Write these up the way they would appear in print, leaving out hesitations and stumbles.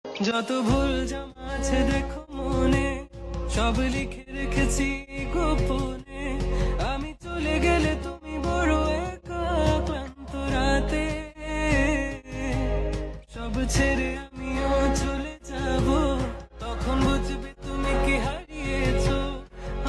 যত ভুল জামা আছে দেখো মনে, সব লিখে রেখেছি গোপনে। আমি চলে গেলে তুমি বড় একা ক্লান্ত রাতে, সব ছেড়ে আমিও চলে যাব, তখন বুঝবে তুমি কি হারিয়েছো।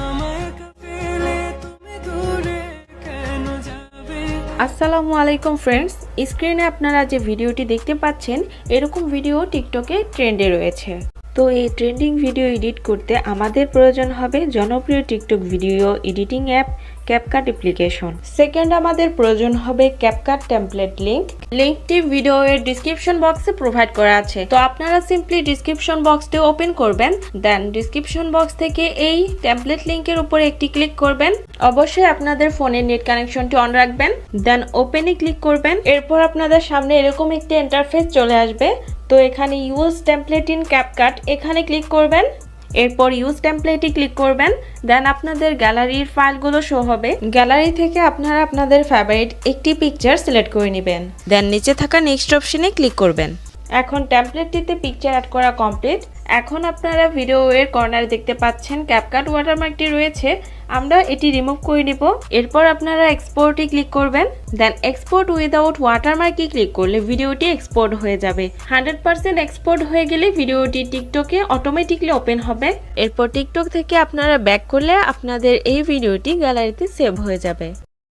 আমায় একা পেলে তুমি দূরে কেন যাবে। আসসালামু আলাইকুম ফ্রেন্ডস, স্ক্রিনে আপনারা যে ভিডিওটি দেখতে পাচ্ছেন এরকম ভিডিও টিকটকে ট্রেন্ডে রয়েছে। তো এই ট্রেন্ডিং ভিডিও এডিট করতে আমাদের প্রয়োজন হবে জনপ্রিয় TikTok video editing app CapCut application. Second আমাদের প্রয়োজন হবে ক্যাপকাট টেমপ্লেট লিংক। লিংকটি ভিডিওর ডিসক্রিপশন বক্সে প্রোভাইড করা আছে, তো আপনারা সিম্পলি ডিসক্রিপশন বক্সটি ওপেন করবেন, দেন ডিসক্রিপশন বক্স থেকে এই টেমপ্লেট লিংকের উপরে একটি ক্লিক করবেন। অবশ্যই আপনাদের ফোনের নেট কানেকশনটি অন রাখবেন, দেন ওপেনে ক্লিক করবেন। এরপর আপনাদের সামনে এরকম একটি ইন্টারফেস চলে আসবে। তো এখানে ইউজ টেমপ্লেট ইন ক্যাপকাট এখানে ক্লিক করবেন, এরপর ইউজ টেমপ্লেটে ক্লিক করবেন। দেন আপনাদের গ্যালারির ফাইলগুলো শো হবে। গ্যালারি থেকে আপনারা আপনাদের ফেভারিট একটি পিকচার সিলেক্ট করে নেবেন, দেন নিচে থাকা নেক্সট অপশনে ক্লিক করবেন। এখন টেমপ্লেটটিতে পিকচার অ্যাড করা কমপ্লিট। এখন আপনারা ভিডিওর কর্নারে দেখতে পাচ্ছেন ক্যাপকাট ওয়াটারমার্কটি রয়েছে, আমরা এটি রিমুভ করে নিব। এরপর আপনারা এক্সপোর্টে ক্লিক করবেন, দেন এক্সপোর্ট উইদাউট ওয়াটারমার্কে ক্লিক করলে ভিডিওটি এক্সপোর্ট হয়ে যাবে। 100% এক্সপোর্ট হয়ে গেলে ভিডিওটি টিকটকে অটোমেটিকলি ওপেন হবে। এরপর টিকটক থেকে আপনারা ব্যাক করলে আপনাদের এই ভিডিওটি গ্যালারিতে সেভ হয়ে যাবে।